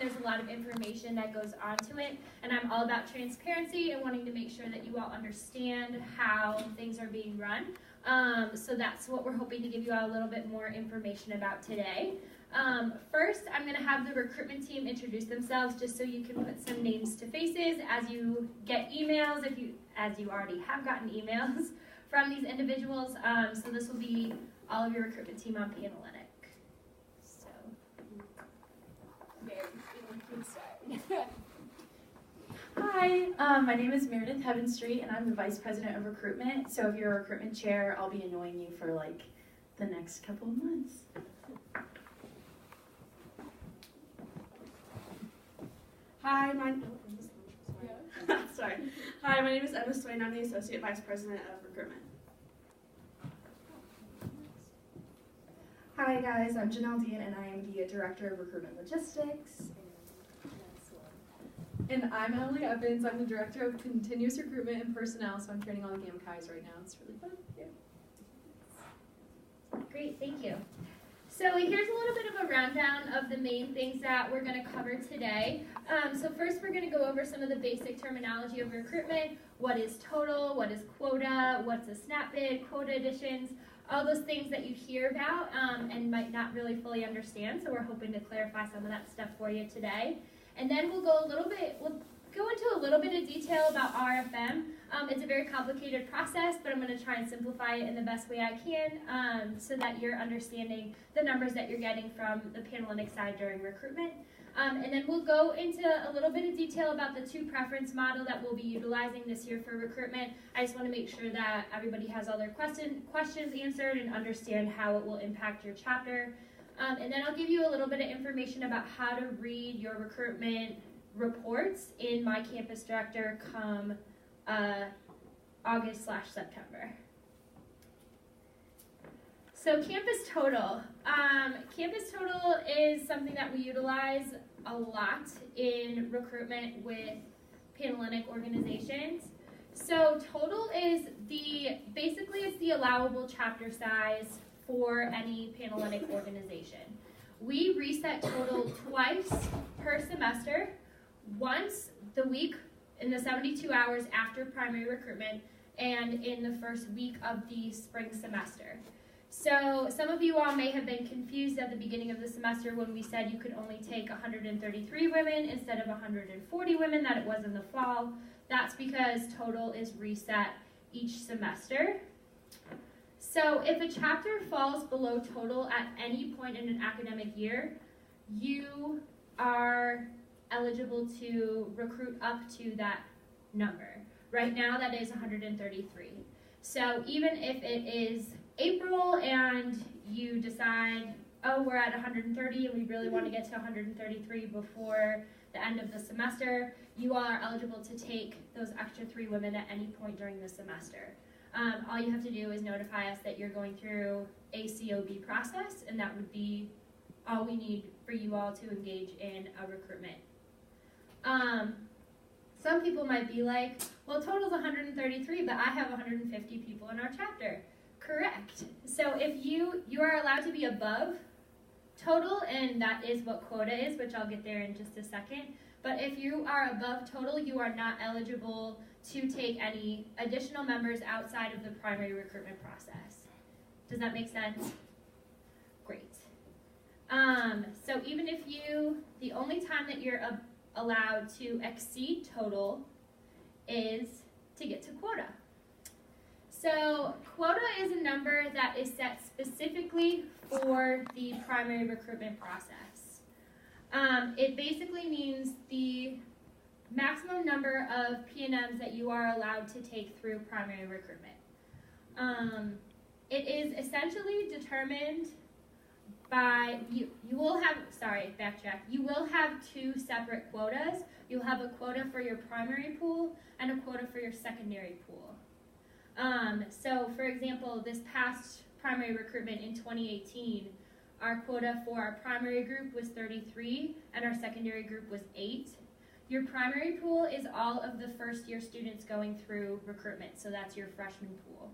and there's a lot of information that goes onto it, and I'm all about transparency and wanting to make sure that you all understand how things are being run. So that's what we're hoping to give you all a little bit more information about today. First, I'm going to have the recruitment team introduce themselves just so you can put some names to faces as you get emails, as you already have gotten emails from these individuals. So this will be all of your recruitment team on Panhellenic. So, Mary, you can start. Hi, my name is Meredith Heavenstreet, and I'm the Vice President of Recruitment. So if you're a recruitment chair, I'll be annoying you for like the next couple of months. Hi, my name is Emma Swain. I'm the Associate Vice President of Recruitment. Hi guys, I'm Janelle Dean, and I am the Director of Recruitment Logistics. And I'm Emily Evans. I'm the Director of Continuous Recruitment and Personnel, so I'm training all the GAMKIs right now. It's really fun. Yeah. great, thank you. So here's a little bit of a rundown of the main things that we're going to cover today. So first we're going to go over some of the basic terminology of recruitment. What is total? What is quota? What's a snap bid? Quota additions? All those things that you hear about and might not really fully understand. So we're hoping to clarify some of that stuff for you today. And then we'll go into a little bit of detail about RFM. It's a very complicated process, but I'm going to try and simplify it in the best way I can so that you're understanding the numbers that you're getting from the Panhellenic side during recruitment. And then we'll go into a little bit of detail about the two preference model that we'll be utilizing this year for recruitment. I just want to make sure that everybody has all their questions answered and understand how it will impact your chapter. And then I'll give you a little bit of information about how to read your recruitment reports in My Campus Director come August/September. So Campus Total. Campus Total is something that we utilize a lot in recruitment with Panhellenic organizations. So total is basically it's the allowable chapter size for any Panhellenic organization. We reset total twice per semester, once the week in the 72 hours after primary recruitment and in the first week of the spring semester. So some of you all may have been confused at the beginning of the semester when we said you could only take 133 women instead of 140 women that it was in the fall. That's because total is reset each semester. So if a chapter falls below total at any point in an academic year, you are eligible to recruit up to that number. Right now that is 133. So even if it is April and you decide, oh, we're at 130 and we really want to get to 133 before the end of the semester, you all are eligible to take those extra 3 women at any point during the semester. All you have to do is notify us that you're going through a COB process, and that would be all we need for you all to engage in a recruitment. Some people might be like, well, total's 133, but I have 150 people in our chapter. Correct. So if you are allowed to be above total, and that is what quota is, which I'll get there in just a second. But if you are above total, you are not eligible to take any additional members outside of the primary recruitment process. Does that make sense? Great. So even if the only time that you're allowed to exceed total is to get to quota. So quota is a number that is set specifically for the primary recruitment process. It basically means the maximum number of P&Ms that you are allowed to take through primary recruitment. It is essentially determined by, you will have 2 separate quotas. You'll have a quota for your primary pool and a quota for your secondary pool. So for example, this past primary recruitment in 2018, our quota for our primary group was 33 and our secondary group was 8. Your primary pool is all of the first year students going through recruitment, so that's your freshman pool.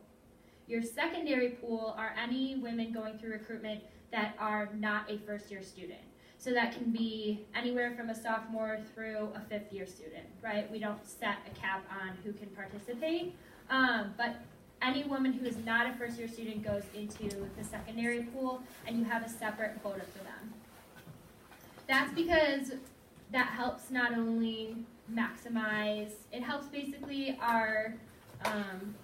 Your secondary pool are any women going through recruitment that are not a first year student. So that can be anywhere from a sophomore through a fifth-year student, right? We don't set a cap on who can participate, but any woman who is not a first-year student goes into the secondary pool, and you have a separate quota for them. That's because that helps not only maximize, it helps basically our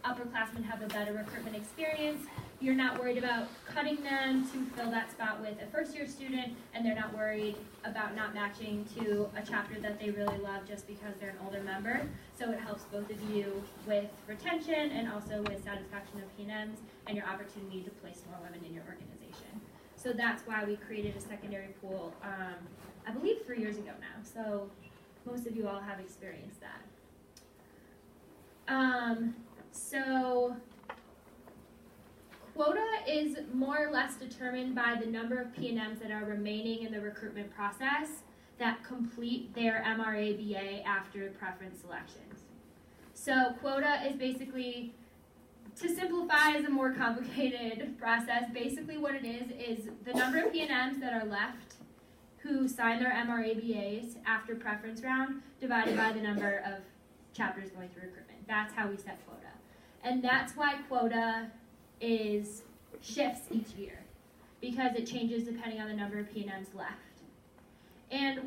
upperclassmen have a better recruitment experience. You're not worried about cutting them to fill that spot with a first-year student, and they're not worried about not matching to a chapter that they really love just because they're an older member. So it helps both of you with retention and also with satisfaction of P&Ms and your opportunity to place more women in your organization. So that's why we created a secondary pool, I believe 3 years ago now. So most of you all have experienced that. So quota is more or less determined by the number of P&Ms that are remaining in the recruitment process that complete their MRABA after preference selections. So quota is basically, to simplify, is a more complicated process. Basically what it is the number of P&Ms that are left who sign their MRABAs after preference round divided by the number of chapters going through recruitment. That's how we set quota. And that's why quota shifts each year, because it changes depending on the number of P&Ms left. And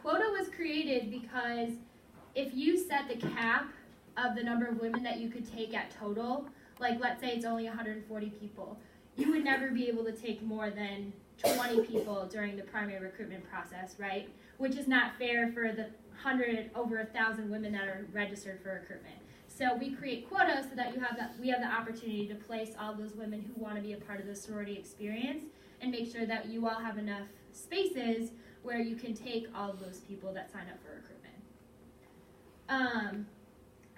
quota was created because if you set the cap of the number of women that you could take at total, like let's say it's only 140 people, you would never be able to take more than 20 people during the primary recruitment process, right? Which is not fair for the over 1,000 women that are registered for recruitment. So we create quotas so that we have the opportunity to place all those women who want to be a part of the sorority experience and make sure that you all have enough spaces where you can take all of those people that sign up for recruitment.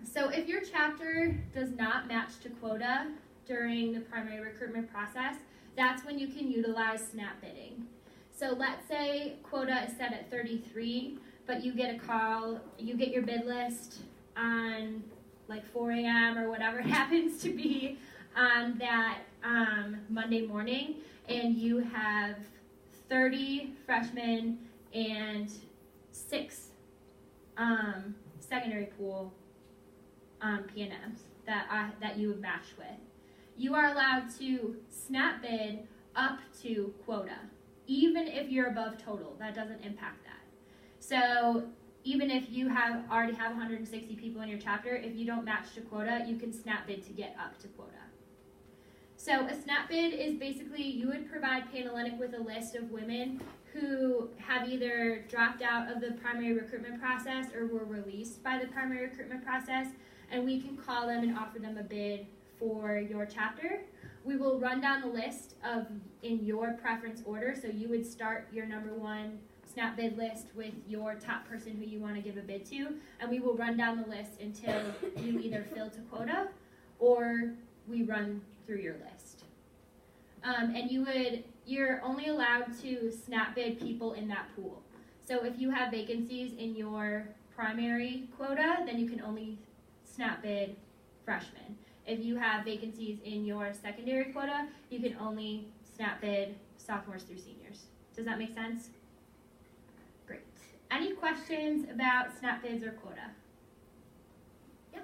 So if your chapter does not match to quota during the primary recruitment process, that's when you can utilize snap bidding. So let's say quota is set at 33, but you get a call, you get your bid list on like 4 a.m. or whatever it happens to be on that Monday morning, and you have 30 freshmen and 6 secondary pool P&Ms that you have matched with. You are allowed to snap bid up to quota, even if you're above total. That doesn't impact that. So even if you already have 160 people in your chapter, if you don't match to quota, you can snap bid to get up to quota. So a snap bid is basically you would provide Panhellenic with a list of women who have either dropped out of the primary recruitment process or were released by the primary recruitment process, and we can call them and offer them a bid for your chapter. We will run down the list in your preference order, so you would start your number 1 snap bid list with your top person who you want to give a bid to, and we will run down the list until you either fill to quota or we run through your list. And you're only allowed to snap bid people in that pool. So if you have vacancies in your primary quota, then you can only snap bid freshmen. If you have vacancies in your secondary quota, you can only snap bid sophomores through seniors. Does that make sense? Great. Any questions about snap bids or quota? Yeah.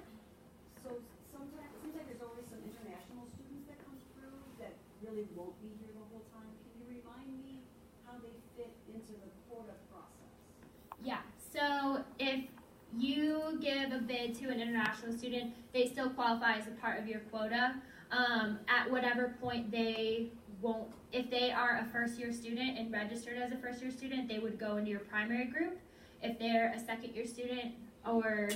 So sometimes it seems like there's always some international students that come through that really won't be here the whole time. Can you remind me how they fit into the quota process? Yeah. So if you give a bid to an international student, they still qualify as a part of your quota. At whatever point they won't, if they are a first-year student and registered as a first-year student, they would go into your primary group. If they're a second-year student or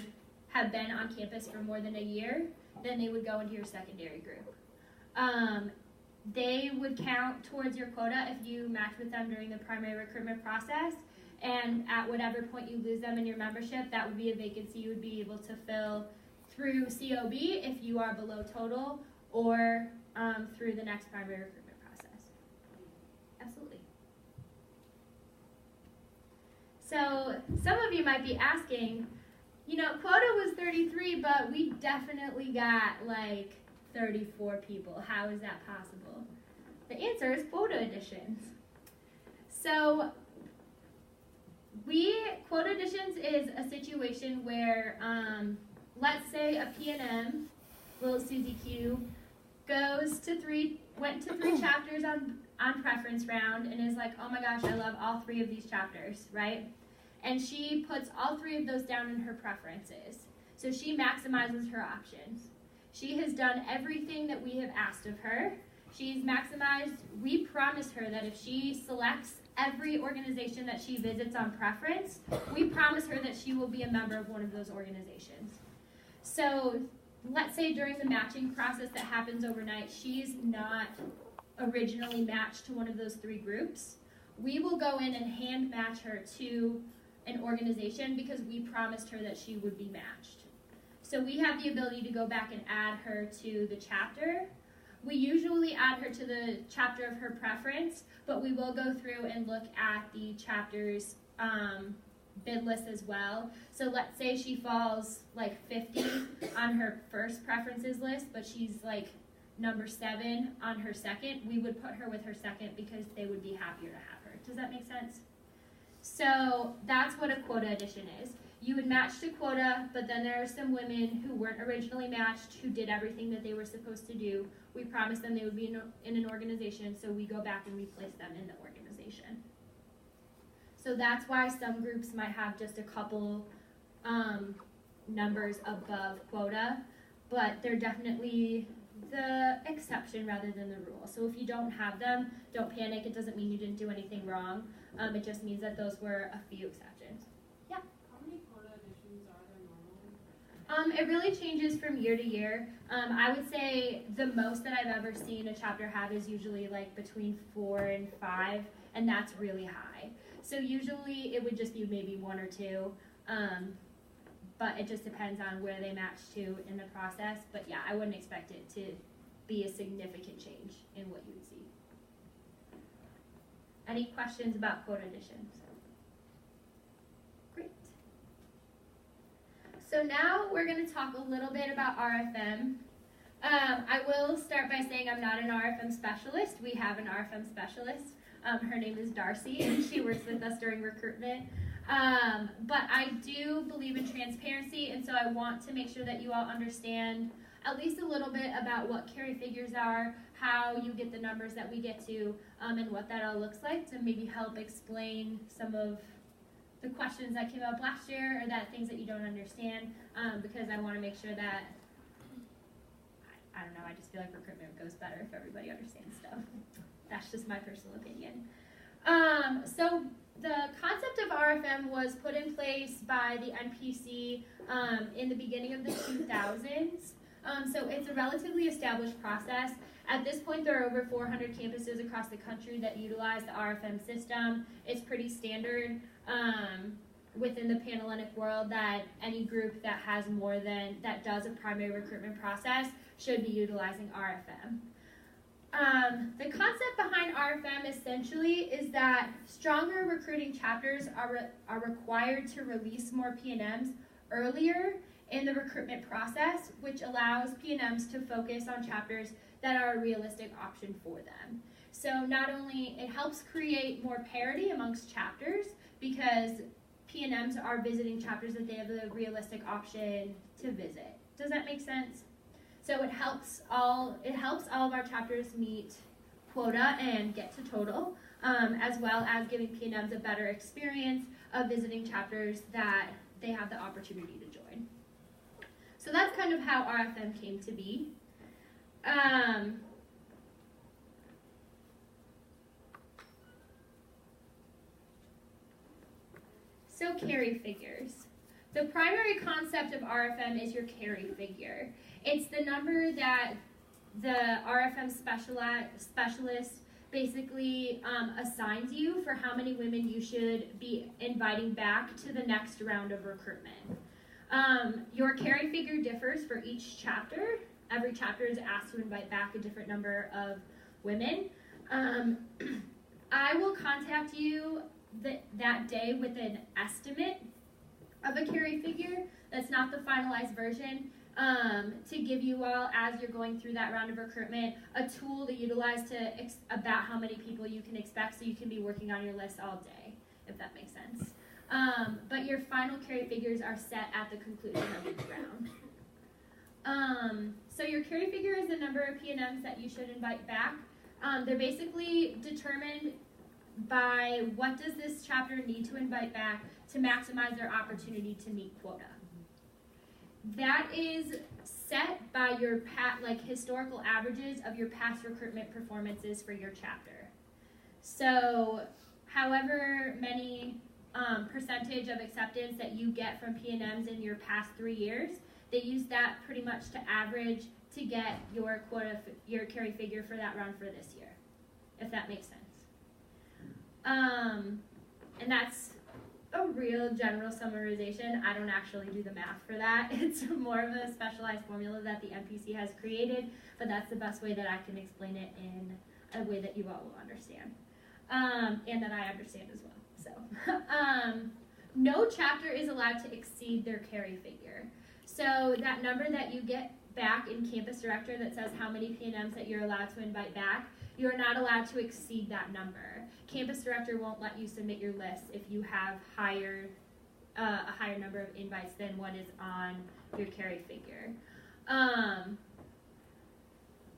have been on campus for more than a year, then they would go into your secondary group. They would count towards your quota if you match with them during the primary recruitment process. And at whatever point you lose them in your membership, that would be a vacancy you would be able to fill through COB if you are below total, or through the next primary recruitment process. Absolutely. So some of you might be asking, quota was 33, but we definitely got like 34 people. How is that possible? The answer is quota additions. So quota additions is a situation where, let's say a P&M, little Susie Q, went to 3 chapters on preference round and is like, oh my gosh, I love all 3 of these chapters, right? And she puts all 3 of those down in her preferences. So she maximizes her options. She has done everything that we have asked of her. She's maximized. We promise her that if she selects every organization that she visits on preference, we promise her that she will be a member of one of those organizations. So let's say during the matching process that happens overnight, she's not originally matched to one of those 3 groups. We will go in and hand match her to an organization because we promised her that she would be matched. So we have the ability to go back and add her to the chapter. We usually add her to the chapter of her preference, but we will go through and look at the chapter's bid list as well. So let's say she falls like 50 on her first preferences list, but she's like number 7 on her second. We would put her with her second because they would be happier to have her. Does that make sense? So that's what a quota addition is. You would match to quota, but then there are some women who weren't originally matched who did everything that they were supposed to do. We promised them they would be in an organization, so we go back and we place them in the organization. So that's why some groups might have just a couple numbers above quota, but they're definitely the exception rather than the rule. So if you don't have them, don't panic. It doesn't mean you didn't do anything wrong. It just means that those were a few exceptions. Yeah? How many quota additions are there normally? It really changes from year to year. I would say the most that I've ever seen a chapter have is usually like between 4 and 5, and that's really high. So usually it would just be maybe 1 or 2, but it just depends on where they match to in the process. But yeah, I wouldn't expect it to be a significant change in what you would see. Any questions about quota additions? Great. So now we're going to talk a little bit about RFM. I will start by saying I'm not an RFM specialist. We have an RFM specialist. Her name is Darcy, and she works with us during recruitment. But I do believe in transparency, and so I want to make sure that you all understand at least a little bit about what carry figures are, how you get the numbers that we get to, and what that all looks like to maybe help explain some of the questions that came up last year or that things that you don't understand, because I want to make sure that, I don't know, I just feel like recruitment goes better if everybody understands stuff. That's just my personal opinion. So the concept of RFM was put in place by the NPC in the beginning of the 2000s. So it's a relatively established process. At this point, there are over 400 campuses across the country that utilize the RFM system. It's pretty standard within the Panhellenic world that any group that has more than, that does a primary recruitment process should be utilizing RFM. The concept behind RFM essentially is that stronger recruiting chapters are required to release more P&Ms earlier in the recruitment process, which allows P&Ms to focus on chapters that are a realistic option for them. So not only it helps create more parity amongst chapters because P&Ms are visiting chapters that they have the realistic option to visit. Does that make sense? So it helps all of our chapters meet quota and get to total, as well as giving P&Ms a better experience of visiting chapters that they have the opportunity to join. So that's kind of how RFM came to be. So carry figures. The primary concept of RFM is your carry figure. It's the number that the RFM specialist basically assigns you for how many women you should be inviting back to the next round of recruitment. Your carry figure differs for each chapter. Every chapter is asked to invite back a different number of women. I will contact you that day with an estimate of a carry figure. That's not the finalized version. To give you all, as you're going through that round of recruitment, a tool to utilize about how many people you can expect so you can be working on your list all day, if that makes sense. but your final carry figures are set at the conclusion of each round. So your carry figure is the number of P&Ms that you should invite back. They're basically determined by what does this chapter need to invite back to maximize their opportunity to meet quota. That is set by your historical averages of your past recruitment performances for your chapter. So however many percentage of acceptance that you get from P&Ms in your past 3 years, they use that pretty much to average to get your quota, your carry figure for that round for this year, if that makes sense. And that's a real general summarization. I don't actually do the math for that. It's more of a specialized formula that the MPC has created, but that's the best way that I can explain it in a way that you all will understand, and that I understand as well. So, no chapter is allowed to exceed their carry figure. So that number that you get back in Campus Director that says how many P&Ms that you're allowed to invite back, you're not allowed to exceed that number. Campus Director won't let you submit your list if you have a higher number of invites than what is on your carry figure.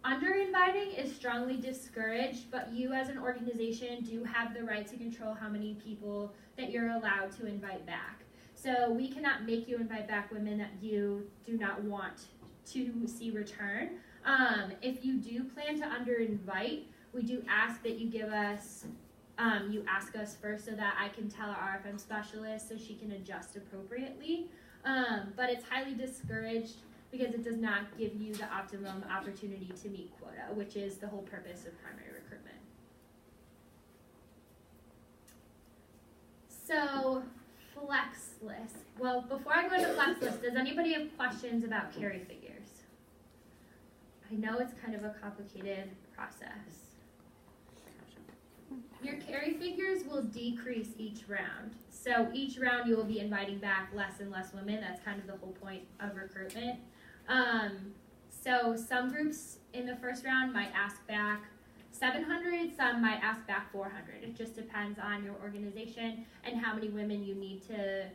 Under-inviting is strongly discouraged, but you as an organization do have the right to control how many people that you're allowed to invite back. So we cannot make you invite back women that you do not want to see return. If you do plan to under-invite, we do ask that you give us, you ask us first so that I can tell our RFM specialist so she can adjust appropriately. But it's highly discouraged because it does not give you the optimum opportunity to meet quota, which is the whole purpose of primary recruitment. So, flex list. Well, before I go into flex list, does anybody have questions about carry figures? I know it's kind of a complicated process. Your carry figures will decrease each round. So each round you will be inviting back less and less women. That's kind of the whole point of recruitment. So some groups in the first round might ask back 700, some might ask back 400. It just depends on your organization and how many women you need to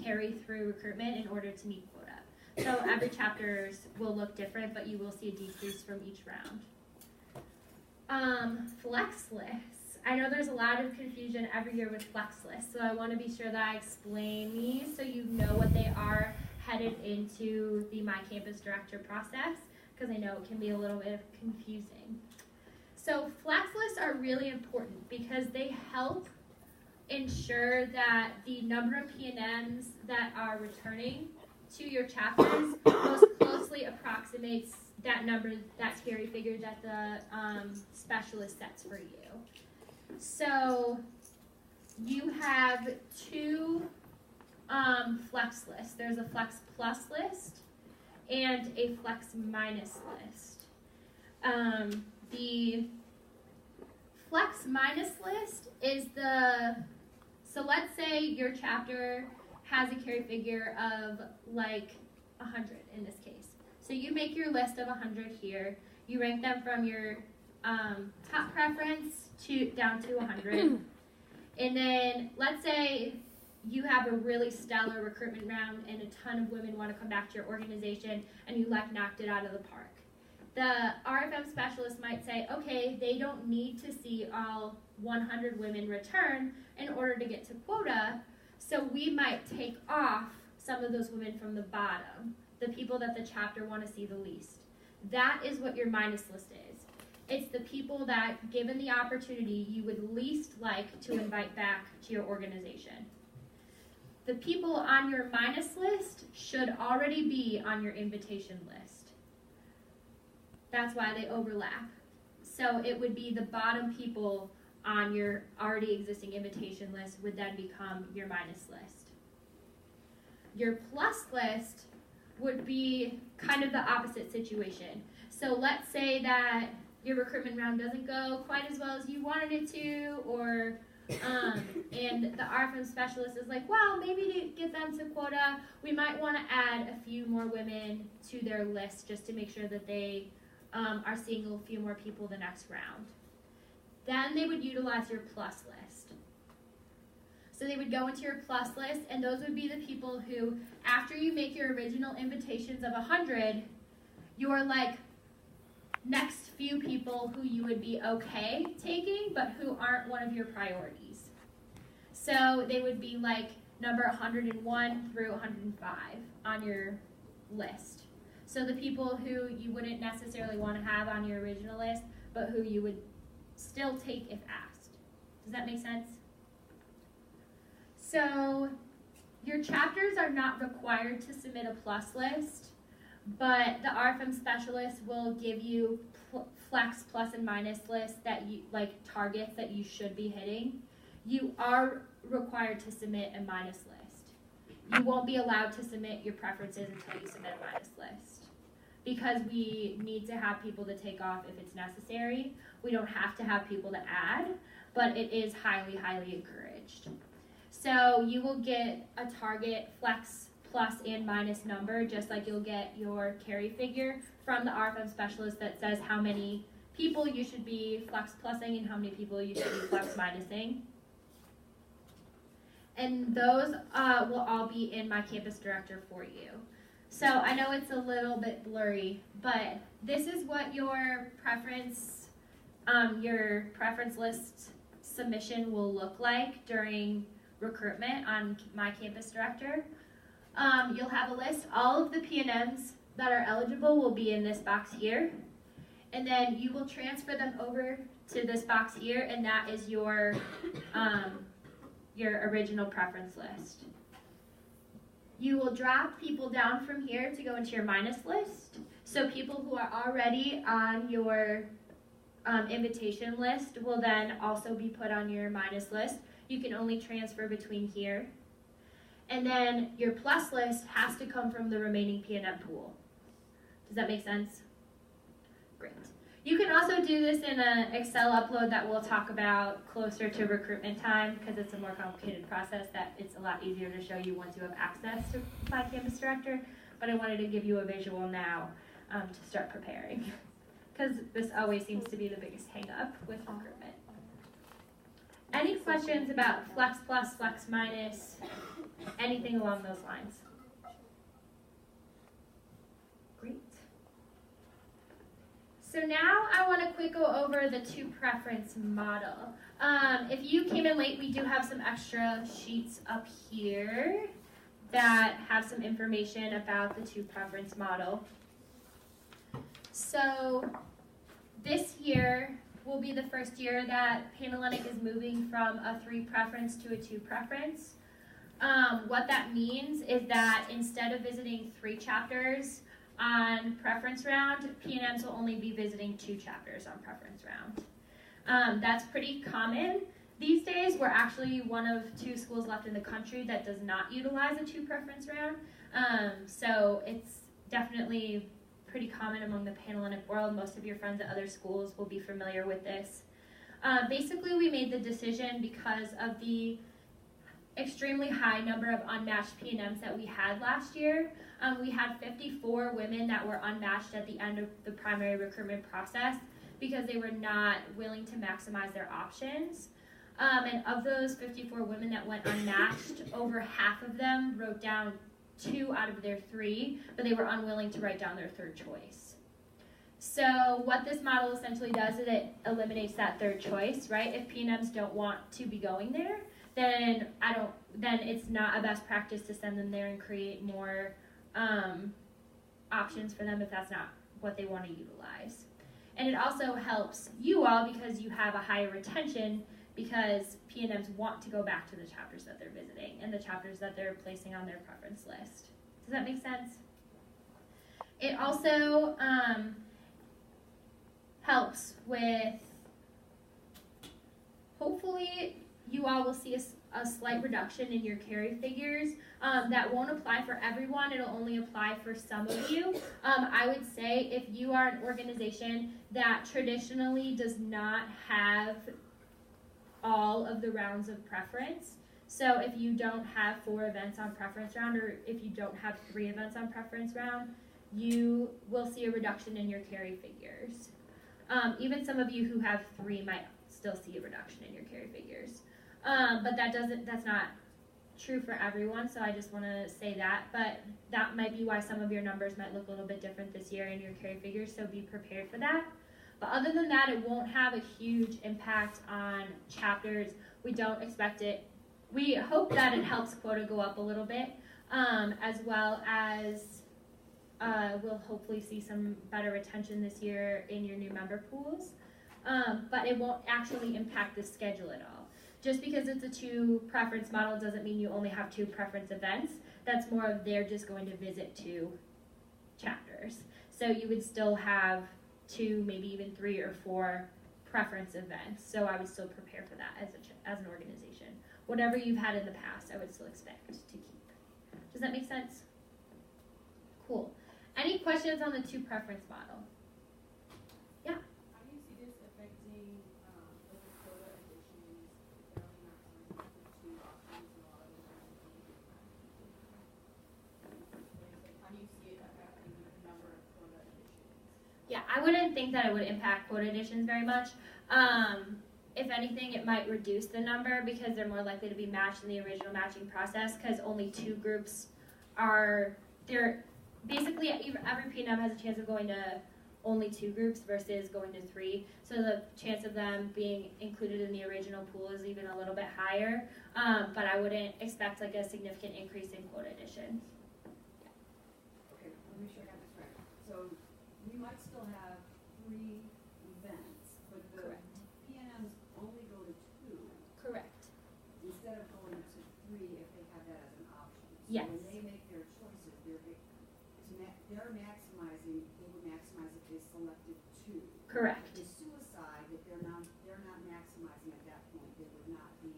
carry through recruitment in order to meet quota. So every chapters will look different, but you will see a decrease from each round. Flex lists. I know there's a lot of confusion every year with flex lists, so I want to be sure that I explain these so you know what they are headed into the My Campus Director process, because I know it can be a little bit confusing. So flex lists are really important because they help ensure that the number of P&Ms that are returning to your chapters most closely approximates that number, that carry figure that the specialist sets for you. So you have two flex lists. There's a flex plus list and a flex minus list. The flex minus list is so let's say your chapter has a carry figure of like 100 in this case. So you make your list of 100 here. You rank them from your top preference down to 100. And then let's say you have a really stellar recruitment round and a ton of women want to come back to your organization and you knocked it out of the park. The RFM specialist might say, okay, they don't need to see all 100 women return in order to get to quota, so we might take off some of those women from the bottom, the people that the chapter want to see the least. That is what your minus list is. It's the people that, given the opportunity, you would least like to invite back to your organization. The people on your minus list should already be on your invitation list. That's why they overlap. So it would be the bottom people on your already existing invitation list would then become your minus list. Your plus list would be kind of the opposite situation. So let's say that your recruitment round doesn't go quite as well as you wanted it to, or and the RFM specialist is like, well, maybe to get them to quota, we might want to add a few more women to their list just to make sure that they are seeing a few more people the next round. Then they would utilize your plus list. So they would go into your plus list, and those would be the people who, after you make your original invitations of 100, your like next few people who you would be okay taking, but who aren't one of your priorities. So they would be like number 101 through 105 on your list. So the people who you wouldn't necessarily want to have on your original list, but who you would still take if asked. Does that make sense? So your chapters are not required to submit a plus list, but the RFM specialist will give you flex plus and minus lists that you like targets that you should be hitting. You are required to submit a minus list. You won't be allowed to submit your preferences until you submit a minus list, because we need to have people to take off if it's necessary. We don't have to have people to add, but it is highly, highly encouraged. So you will get a target flex plus and minus number, just like you'll get your carry figure from the RFM specialist that says how many people you should be flex plussing and how many people you should be flex minusing. And those will all be in my campus director for you. So I know it's a little bit blurry, but this is what your preference list submission will look like during recruitment on my campus director. You'll have a list. All of the P&Ms that are eligible will be in this box here. And then you will transfer them over to this box here, and that is your original preference list. You will drop people down from here to go into your minus list. So people who are already on your invitation list will then also be put on your minus list. You can only transfer between here. And then your plus list has to come from the remaining P&M pool. Does that make sense? Great. You can also do this in an Excel upload that we'll talk about closer to recruitment time, because it's a more complicated process that it's a lot easier to show you once you have access to my campus director. But I wanted to give you a visual now to start preparing, because this always seems to be the biggest hang up with recruitment. Any questions about flex plus, flex minus, anything along those lines? Great. So now I want to quick go over the two preference model. If you came in late, we do have some extra sheets up here that have some information about the two preference model. So this year will be the first year that Panhellenic is moving from a 3 preference to a 2 preference. What that means is that instead of visiting 3 chapters on preference round, P&Ms will only be visiting 2 chapters on preference round. That's pretty common these days. We're actually one of 2 schools left in the country that does not utilize a 2 preference round. So it's definitely pretty common among the Panhellenic world. Most of your friends at other schools will be familiar with this. Basically, we made the decision because of the extremely high number of unmatched P&Ms that we had last year. We had 54 women that were unmatched at the end of the primary recruitment process because they were not willing to maximize their options. And of those 54 women that went unmatched, over half of them wrote down 2 out of their 3, but they were unwilling to write down their 3rd choice. So what this model essentially does is it eliminates that 3rd choice, right? If P&Ms don't want to be going there, then it's not a best practice to send them there and create more options for them if that's not what they want to utilize. And it also helps you all because you have a higher retention, because P&Ms want to go back to the chapters that they're visiting and the chapters that they're placing on their preference list. Does that make sense? It also helps with, hopefully you all will see a slight reduction in your carry figures. That won't apply for everyone. It'll only apply for some of you. I would say if you are an organization that traditionally does not have all of the rounds of preference, so if you don't have 4 events on preference round, or if you don't have 3 events on preference round, you will see a reduction in your carry figures. Even some of you who have 3 might still see a reduction in your carry figures. But that's not true for everyone, so I just want to say that. But that might be why some of your numbers might look a little bit different this year in your carry figures, so be prepared for that. But other than that, it won't have a huge impact on chapters. We don't expect it. We hope that it helps quota go up a little bit, as well as we'll hopefully see some better retention this year in your new member pools. But it won't actually impact the schedule at all. Just because it's a 2 preference model doesn't mean you only have 2 preference events. That's more of they're just going to visit 2 chapters. So you would still have 2, maybe even 3 or 4 preference events. So I would still prepare for that as an organization. Whatever you've had in the past, I would still expect to keep. Does that make sense? Cool. Any questions on the 2 preference model? Yeah. How do you see this affecting the quota additions? Fairly not the 2 options in a lot of the how do you see it affecting the number of quota additions? Yeah, I wouldn't think that it would impact quota additions very much. If anything, it might reduce the number because they're more likely to be matched in the original matching process because only 2 groups are there. Basically, every P&M has a chance of going to only 2 groups versus going to 3. So the chance of them being included in the original pool is even a little bit higher. But I wouldn't expect like a significant increase in quota additions. Okay, let me make sure I got this right. So we might still have 3 events, but the PNMs only go to 2 Correct. instead of going to 3 if they have that as an option. So Yes. when they make their choices, they're maximizing. They would maximize if they selected 2. Correct. The suicide, if they're not maximizing at that point, they would not be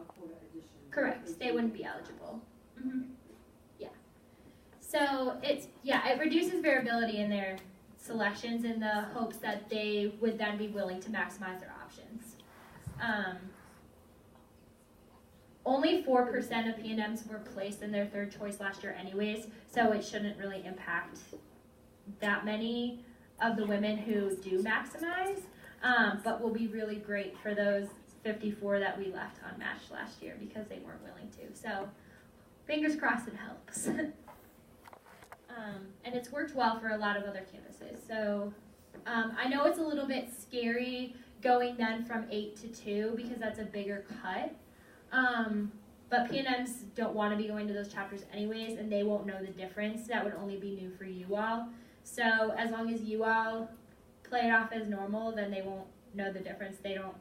a quota addition. Correct. They wouldn't be eligible. Mm-hmm. Yeah. So it reduces variability in their selections in the hopes that they would then be willing to maximize their options. Only 4% of P&Ms were placed in their 3rd choice last year anyways, so it shouldn't really impact that many of the women who do maximize, but will be really great for those 54 that we left unmatched last year because they weren't willing to. So fingers crossed it helps. And it's worked well for a lot of other campuses. So I know it's a little bit scary going then from 8 to 2 because that's a bigger cut. But P&Ms don't want to be going to those chapters anyways, and they won't know the difference. That would only be new for you all. So as long as you all play it off as normal, then they won't know the difference. They don't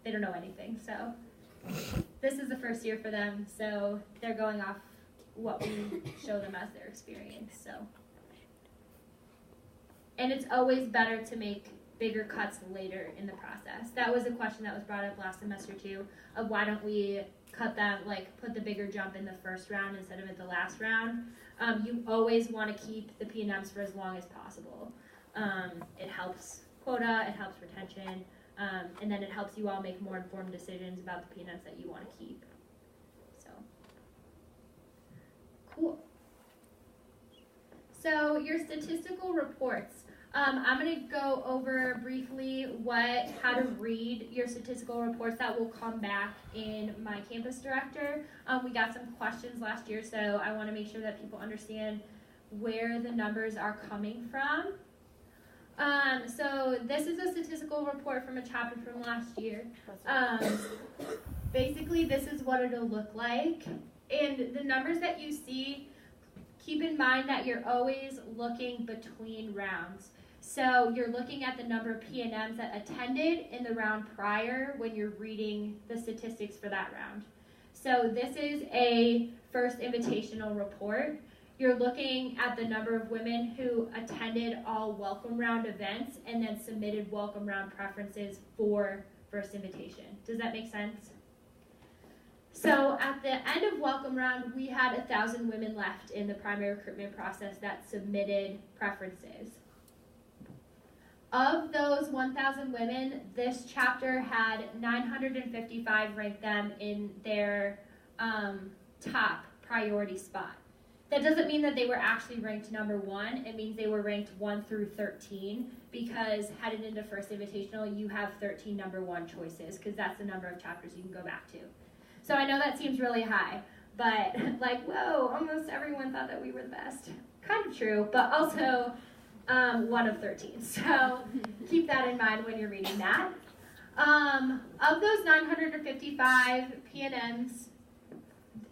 they don't know anything. So this is the first year for them, so they're going off what we show them as their experience. So, and it's always better to make bigger cuts later in the process. That was a question that was brought up last semester too, of why don't we cut them, put the bigger jump in the first round instead of at the last round. You always want to keep the P&Ms for as long as possible. It helps quota, it helps retention, and then it helps you all make more informed decisions about the P&Ms that you want to keep. So, cool. So your statistical reports. I'm going to go over briefly how to read your statistical reports. That will come back in my campus director. We got some questions last year, so I want to make sure that people understand where the numbers are coming from. So this is a statistical report from a chapter from last year. Basically, this is what it'll look like. And the numbers that you see, keep in mind that you're always looking between rounds. So you're looking at the number of P&Ms that attended in the round prior when you're reading the statistics for that round. So this is a first invitational report. You're looking at the number of women who attended all welcome round events and then submitted welcome round preferences for first invitation. Does that make sense? So at the end of welcome round, we had 1,000 women left in the primary recruitment process that submitted preferences. Of those 1,000 women, this chapter had 955 rank them in their top priority spot. That doesn't mean that they were actually ranked number 1. It means they were ranked 1 through 13 because headed into first invitational, you have 13 number 1 choices because that's the number of chapters you can go back to. So I know that seems really high, but like, whoa, almost everyone thought that we were the best. Kind of true, but also 1 of 13. So keep that in mind when you're reading that. Of those 955 PNMs,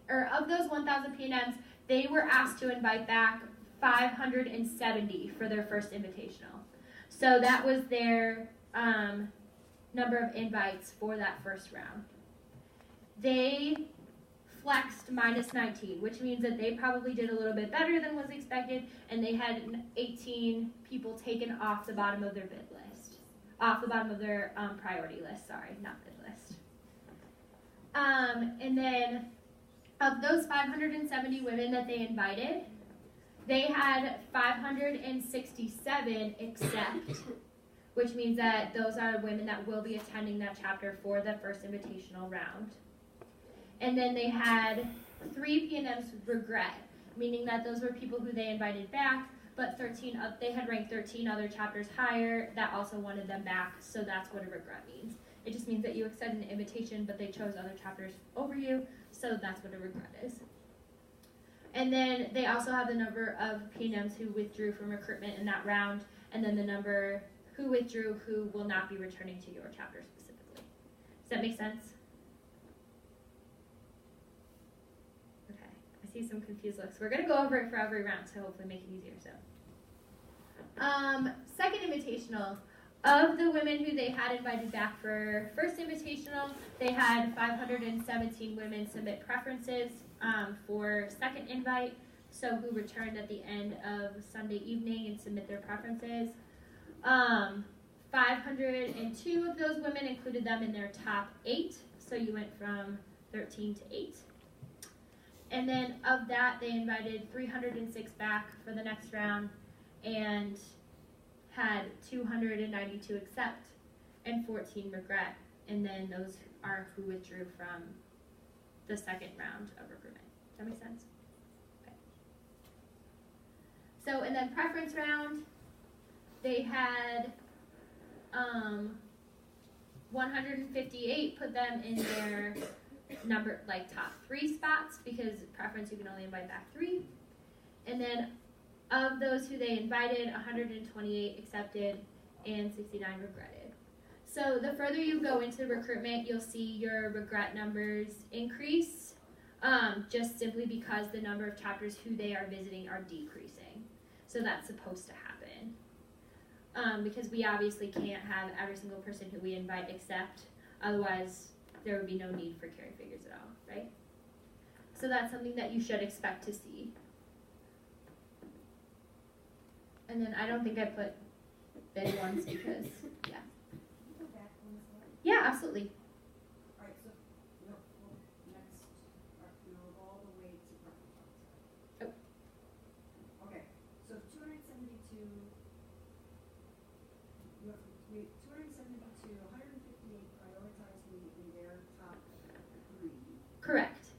or of those 1,000 PNMs, they were asked to invite back 570 for their first invitational. So that was their number of invites for that first round. They flexed minus 19, which means that they probably did a little bit better than was expected, and they had 18 people taken off the bottom of their bid list. Off the bottom of their priority list, sorry, not bid list. And then of those 570 women that they invited, they had 567 accept, which means that those are women that will be attending that chapter for the first invitational round. And then they had 3 PNMs regret, meaning that those were people who they invited back, but they had ranked 13 other chapters higher that also wanted them back, so that's what a regret means. It just means that you extended an invitation, but they chose other chapters over you, so that's what a regret is. And then they also have the number of PNMs who withdrew from recruitment in that round, and then the number who withdrew who will not be returning to your chapter specifically. Does that make sense? Okay, I see some confused looks. We're going to go over it for every round to hopefully make it easier. So, second invitational. Of the women who they had invited back for first invitational, they had 517 women submit preferences for second invite, so who returned at the end of Sunday evening and submit their preferences. 502 of those women included them in their top 8, so you went from 13 to 8. And then of that, they invited 306 back for the next round and had 292 accept and 14 regret, and then those are who withdrew from the second round of recruitment. Does that make sense? Okay. So, and then preference round, they had 158 put them in their top 3 spots, because preference you can only invite back 3. And then of those who they invited, 128 accepted and 69 regretted. So the further you go into recruitment, you'll see your regret numbers increase, just simply because the number of chapters who they are visiting are decreasing. So that's supposed to happen. Because we obviously can't have every single person who we invite accept, otherwise there would be no need for carry figures at all, right? So that's something that you should expect to see. And then I don't think I put bid ones because, yeah. Go back one slide. Yeah, absolutely. Alright, so we'll next, we'll go all the way to preference. Oh. Okay, so 272, 158 prioritized me in their top 3. Correct.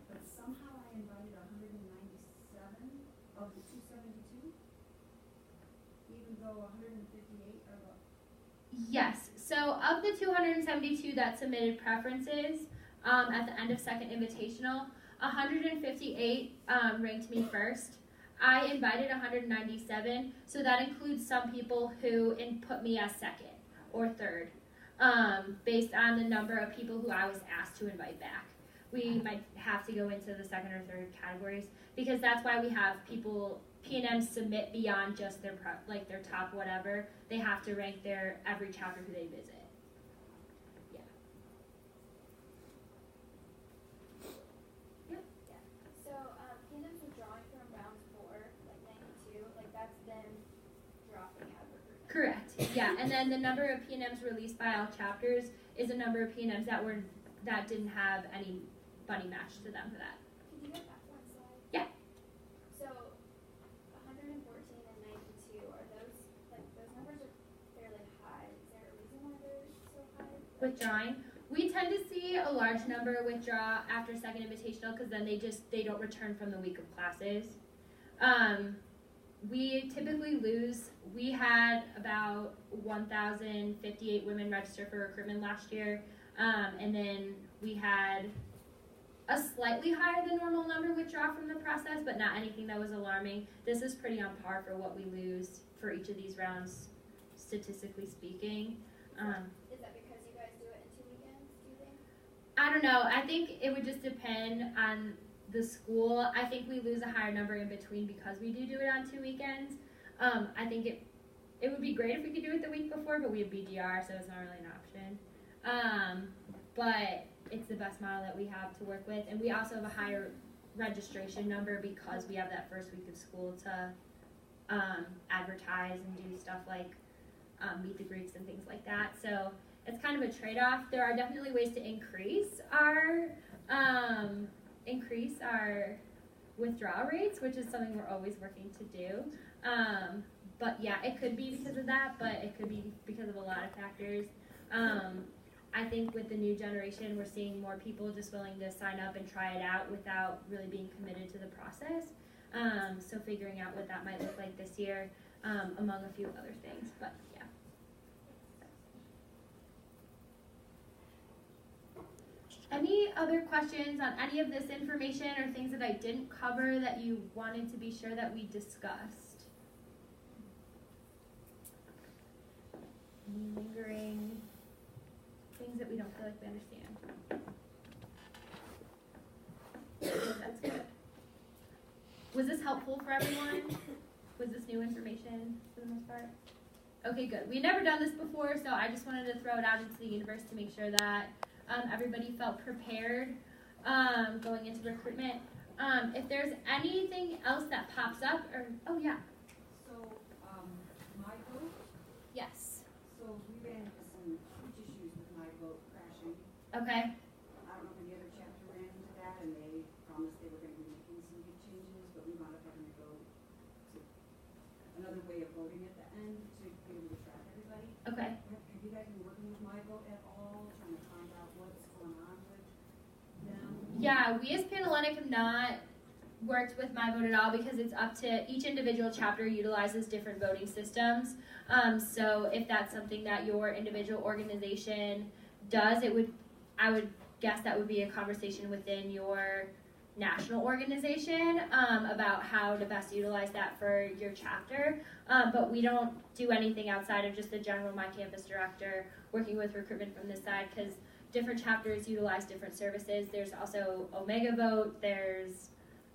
But somehow I invited 197 of the 272, even though 158 are the... Yes. So of the 272 that submitted preferences at the end of second invitational, 158 ranked me first. I invited 197, so that includes some people who put me as second or third, based on the number of people who I was asked to invite back. We might have to go into the second or third categories, because that's why we have people, PNMs submit beyond just their their top whatever. They have to rank their every chapter who they visit. Yeah. Yeah. So PNMs withdrawing from round 4, like 92, like that's them dropping out of recruitment. Correct. Yeah, and then the number of PNMs released by all chapters is a number of PNMs that didn't have any bunny match to them for that. Can you get back one slide? Yeah. So 114 and 92, are those numbers are fairly high. Is there a reason why they're so high? Withdrawing. We tend to see a large number withdraw after second invitational because then they don't return from the week of classes. We typically lose. We had about 1,058 women register for recruitment last year, and then we had a slightly higher than normal number withdraw from the process, but not anything that was alarming. This is pretty on par for what we lose for each of these rounds, statistically speaking. Is that because you guys do it in 2 weekends, do you think? I don't know. I think it would just depend on the school. I think we lose a higher number in between because we do it on 2 weekends. I think it would be great if we could do it the week before, but we have BGR, so it's not really an option. But it's the best model that we have to work with, and we also have a higher registration number because we have that first week of school to advertise and do stuff like meet the Greeks and things like that. So it's kind of a trade-off. There are definitely ways to increase our withdrawal rates, which is something we're always working to do. But yeah, it could be because of that, but it could be because of a lot of factors. I think with the new generation, we're seeing more people just willing to sign up and try it out without really being committed to the process. So figuring out what that might look like this year, among a few other things, but yeah. Any other questions on any of this information or things that I didn't cover that you wanted to be sure that we discussed? Any lingering things that we don't feel like we understand? That's good. Was this helpful for everyone? Was this new information for the most part? Okay, good. We've never done this before, so I just wanted to throw it out into the universe to make sure that everybody felt prepared going into recruitment. If there's anything else that pops up, or, oh yeah. So, my vote? Yes. So we ran into some huge issues with my vote crashing. Okay. I don't know if any other chapter ran into that, and they promised they were going to be making some big changes, but we wound up having to go to another way of voting at the end to be able to track everybody. Okay. Have you guys been working with my vote at all, trying to find out what's going on with them? Yeah, we as Panhellenic have not worked with My Vote at all because it's up to each individual chapter utilizes different voting systems. So if that's something that your individual organization does, I would guess that would be a conversation within your national organization about how to best utilize that for your chapter. But we don't do anything outside of just the general My Campus director working with recruitment from this side because different chapters utilize different services. There's also Omega Vote, there's,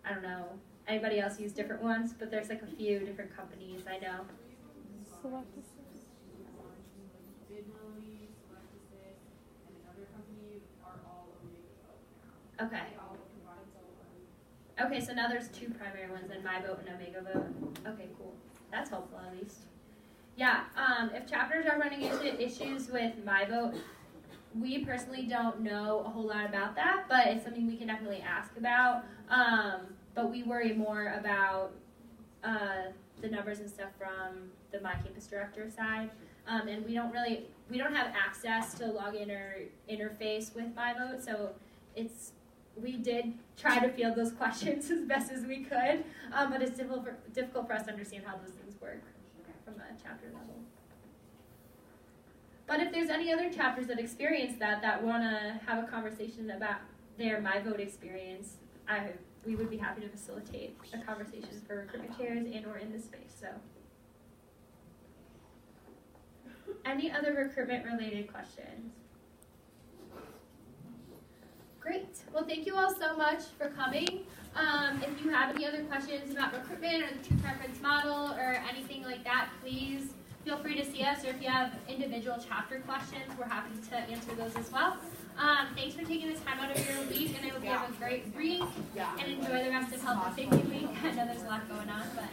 I don't know, anybody else use different ones, but there's like a few different companies I know. Okay. Okay, so now there's two primary ones, and My Vote and Omega Vote. Okay, cool. That's helpful at least. Yeah, if chapters are running into issues with My Vote, we personally don't know a whole lot about that, but it's something we can definitely ask about. But we worry more about the numbers and stuff from the My Campus director side. And we don't have access to login or interface with My Vote, so we did try to field those questions as best as we could, but it's difficult for us to understand how those things work from a chapter level. But if there's any other chapters that experience that want to have a conversation about their My Vote experience, we would be happy to facilitate a conversation for recruitment chairs and or in this space. So, any other recruitment related questions? Great. Well, thank you all so much for coming. If you have any other questions about recruitment or the true preference model or anything like that, please feel free to see us. Or if you have individual chapter questions, we're happy to answer those as well. Thanks for taking this time out of your week, and I hope you have a great week and enjoy the rest of Health and Safety Week. I know there's a lot going on, but